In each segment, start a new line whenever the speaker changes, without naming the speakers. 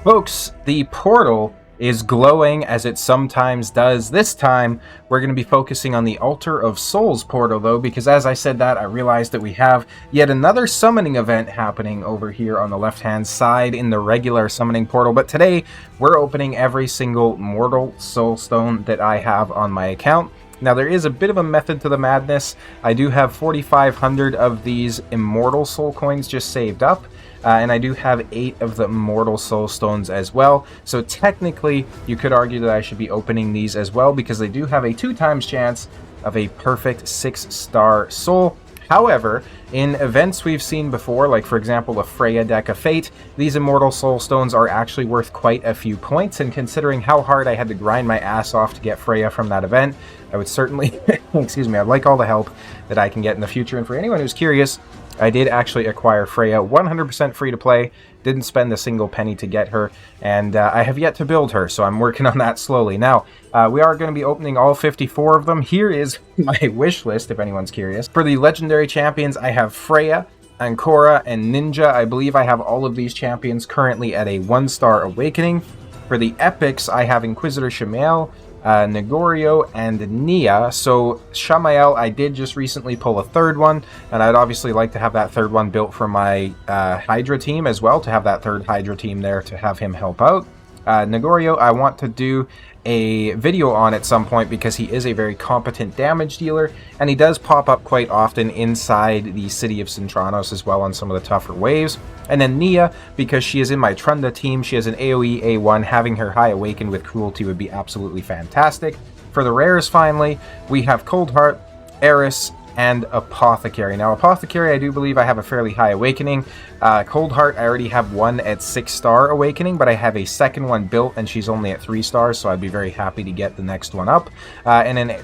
Folks, the portal is glowing as it sometimes does. This time, we're going to be focusing on the Altar of Souls portal, though, because as I said that, I realized that we have yet another summoning event happening over here on the left-hand side in the regular summoning portal. But today, we're opening every single mortal soulstone that I have on my account. Now, there is a bit of a method to the madness. I do have 4,500 of these immortal soul coins just saved up. And I do have 8 of the Immortal Soulstones as well. So technically, you could argue that I should be opening these as well, because they do have a 2x chance of a perfect 6-star soul. However, in events we've seen before, like for example a Freya deck of Fate, these Immortal Soulstones are actually worth quite a few points, and considering how hard I had to grind my ass off to get Freya from that event, I would certainly, excuse me, I'd like all the help that I can get in the future. And for anyone who's curious, I did actually acquire Freya 100% free to play, didn't spend a single penny to get her, and I have yet to build her, so I'm working on that slowly. Now, we are going to be opening all 54 of them. Here is my wish list, if anyone's curious. For the legendary champions, I have Freya, Ancora, and Ninja. I believe I have all of these champions currently at a 1-star awakening. For the epics, I have Inquisitor Shamael, Negorio, and Nia. So Shamael, I did just recently pull a 3rd one, and I'd obviously like to have that 3rd one built for my Hydra team as well, to have that 3rd Hydra team there to have him help out. Negorio, I want to do a video on at some point because he is a very competent damage dealer, and he does pop up quite often inside the city of Cintranos as well on some of the tougher waves. And then Nia, because she is in my Trunda team, she has an AoE A1, having her high awakened with cruelty would be absolutely fantastic. For the rares finally, we have Coldheart, Eris, and Apothecary. Now Apothecary, I do believe I have a fairly high awakening. Coldheart, I already have one at 6-star awakening, but I have a 2nd one built and she's only at 3 stars, so I'd be very happy to get the next one up. And then,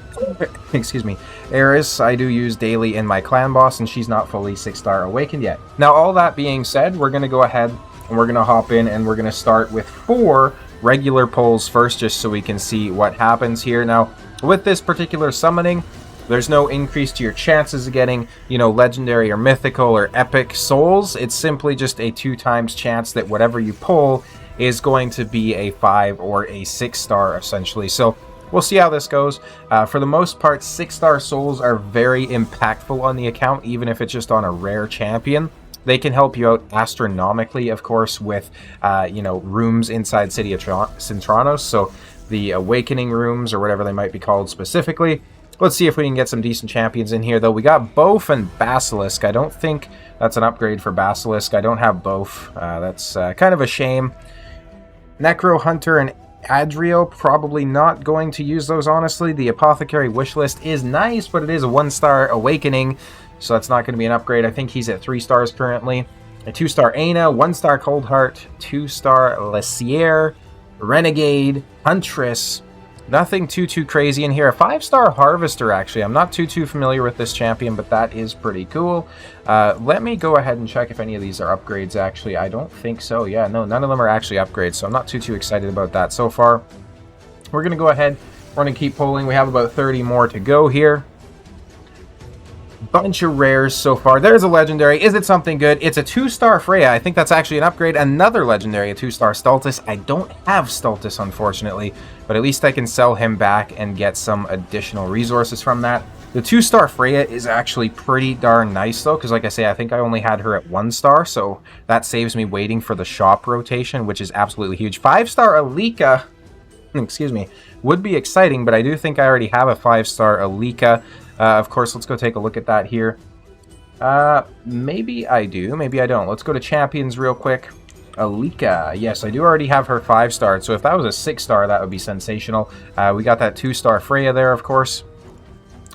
excuse me, Eris, I do use daily in my clan boss, and she's not fully 6-star awakened yet. Now all that being said, we're going to go ahead and we're going to hop in and we're going to start with 4 regular pulls first, just so we can see what happens here. Now with this particular summoning, there's no increase to your chances of getting, legendary or mythical or epic souls. It's simply just a 2x chance that whatever you pull is going to be a 5 or a 6-star, essentially. So we'll see how this goes. For the most part, 6-star souls are very impactful on the account, even if it's just on a rare champion. They can help you out astronomically, of course, with, rooms inside City of Cintranos. So the awakening rooms, or whatever they might be called specifically. Let's see if we can get some decent champions in here, though. We got Both and Basilisk. I don't think that's an upgrade for Basilisk. I don't have Both. That's kind of a shame. Necro Hunter and Adrio, probably not going to use those, honestly. The Apothecary wishlist is nice, but it is a 1-star awakening, so that's not going to be an upgrade. I think he's at 3 stars currently. A 2-star Aina, 1-star Coldheart, 2-star Lessier, Renegade, Huntress. Nothing too crazy in here. A 5-star Harvester, actually. I'm not too familiar with this champion, but that is pretty cool. Let me go ahead and check if any of these are upgrades, actually. I don't think so. Yeah, no, none of them are actually upgrades, so I'm not too excited about that so far. We're going to go ahead. We're going to keep pulling. We have about 30 more to go here. Bunch of rares so far. There's a legendary. Is it something good? It's a 2-star Freya. I think that's actually an upgrade. Another legendary, a 2-star Stultus. I don't have Stultus, unfortunately, but at least I can sell him back and get some additional resources from that. The 2-star Freya is actually pretty darn nice, though, because like I say, I think I only had her at 1-star, so that saves me waiting for the shop rotation, which is absolutely huge. 5-star Alika, excuse me, would be exciting, but I do think I already have a 5-star Alika. Of course, let's go take a look at that here. Maybe I do, maybe I don't. Let's go to champions real quick. Alika, yes, I do already have her 5-star, so if that was a 6-star, that would be sensational. We got that 2-star Freya there, of course.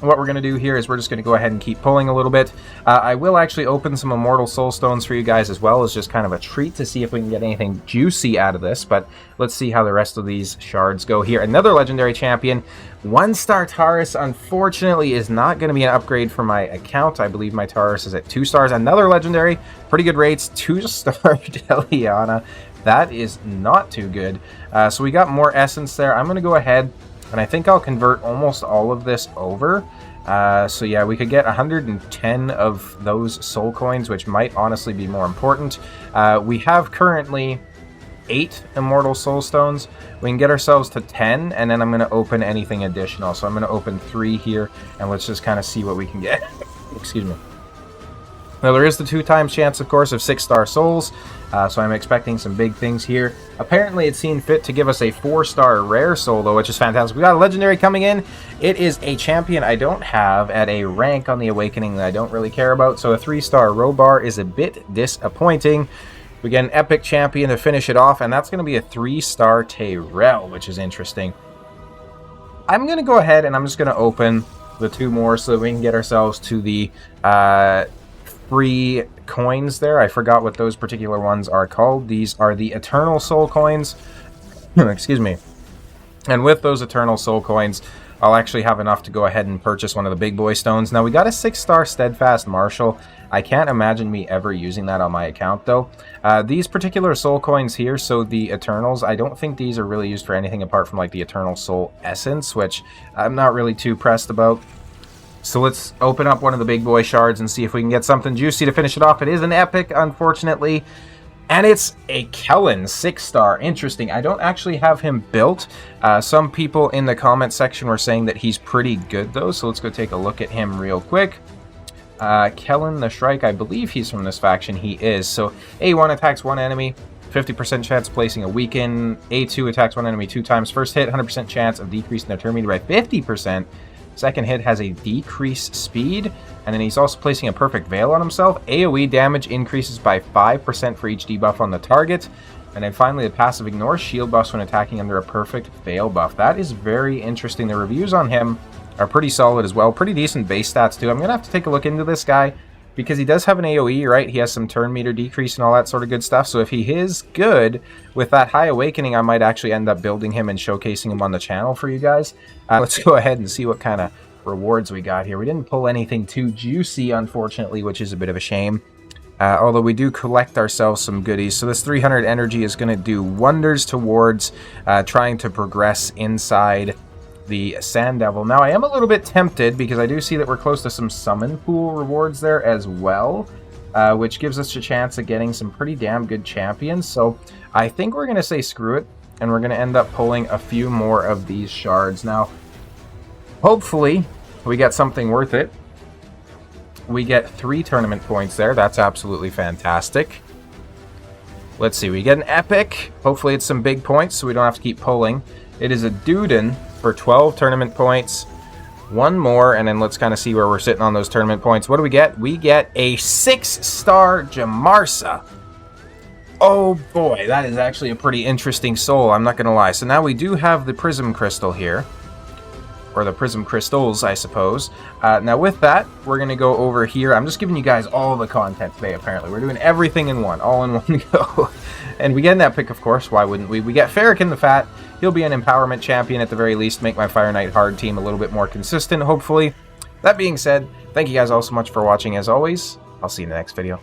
What we're going to do here is we're just going to go ahead and keep pulling a little bit. I will actually open some Immortal Soulstones for you guys as well, as just kind of a treat to see if we can get anything juicy out of this, but let's see how the rest of these shards go here. Another legendary champion. 1-star Taurus, unfortunately, is not going to be an upgrade for my account. I believe my Taurus is at 2 stars. Another legendary, pretty good rates, 2-star Deliana. That is not too good. So we got more essence there. I'm going to go ahead, and I think I'll convert almost all of this over. So yeah, we could get 110 of those soul coins, which might honestly be more important. We have currently 8 immortal soulstones. We can get ourselves to 10, and then I'm going to open anything additional. So I'm going to open 3 here, and let's just kind of see what we can get. Excuse me. Now, there is the 2 times chance, of course, of 6-star souls, so I'm expecting some big things here. Apparently, it's seen fit to give us a 4-star rare soul, though, which is fantastic. We got a legendary coming in. It is a champion I don't have at a rank on the Awakening that I don't really care about, so a 3-star Robar is a bit disappointing. We get an epic champion to finish it off, and that's going to be a 3-star Tyrell, which is interesting. I'm going to go ahead and I'm just going to open the 2 more so that we can get ourselves to the free coins there. I forgot what those particular ones are called. These are the Eternal Soul coins. Excuse me. And with those Eternal Soul coins, I'll actually have enough to go ahead and purchase one of the big boy stones. Now, we got a 6-star Steadfast Marshal. I can't imagine me ever using that on my account, though. These particular soul coins here, so the Eternals, I don't think these are really used for anything apart from like the Eternal Soul Essence, which I'm not really too pressed about. So let's open up one of the big boy shards and see if we can get something juicy to finish it off. It is an epic, unfortunately. And it's a Kellen 6-star. Interesting. I don't actually have him built. Some people in the comment section were saying that he's pretty good, though. So let's go take a look at him real quick. Kellen the Shrike, I believe he's from this faction. He is. So A1 attacks 1 enemy. 50% chance of placing a weaken. A2 attacks 1 enemy 2 times. First hit, 100% chance of decreasing their turn meter by 50%. Second hit has a decreased speed, and then he's also placing a perfect veil on himself. AoE damage increases by 5% for each debuff on the target. And then finally, the passive ignores shield buffs when attacking under a perfect veil buff. That is very interesting. The reviews on him are pretty solid as well. Pretty decent base stats, too. I'm going to have to take a look into this guy because he does have an AoE, right? He has some turn meter decrease and all that sort of good stuff. So if he is good with that high awakening, I might actually end up building him and showcasing him on the channel for you guys. Let's go ahead and see what kind of rewards we got here. We didn't pull anything too juicy, unfortunately, which is a bit of a shame. Although we do collect ourselves some goodies. So this 300 energy is going to do wonders towards trying to progress inside the Sand Devil. Now, I am a little bit tempted because I do see that we're close to some summon pool rewards there as well, which gives us a chance of getting some pretty damn good champions. So I think we're going to say screw it, and we're going to end up pulling a few more of these shards. Now, hopefully, we get something worth it. We get 3 tournament points there. That's absolutely fantastic. Let's see. We get an epic. Hopefully, it's some big points so we don't have to keep pulling. It is a Duden for 12 tournament points. 1 more, and then let's kind of see where we're sitting on those tournament points. What do we get? We get a 6-star Jamarsa. Oh boy, that is actually a pretty interesting soul, I'm not going to lie. So now we do have the Prism Crystal here. Or the Prism Crystals, I suppose. Now with that, we're going to go over here. I'm just giving you guys all the content today, apparently. We're doing everything in one, all in one go. And we get an epic, of course. Why wouldn't we? We get Farrakhan the Fat. He'll be an empowerment champion at the very least. Make my Fire Knight hard team a little bit more consistent, hopefully. That being said, thank you guys all so much for watching as always. I'll see you in the next video.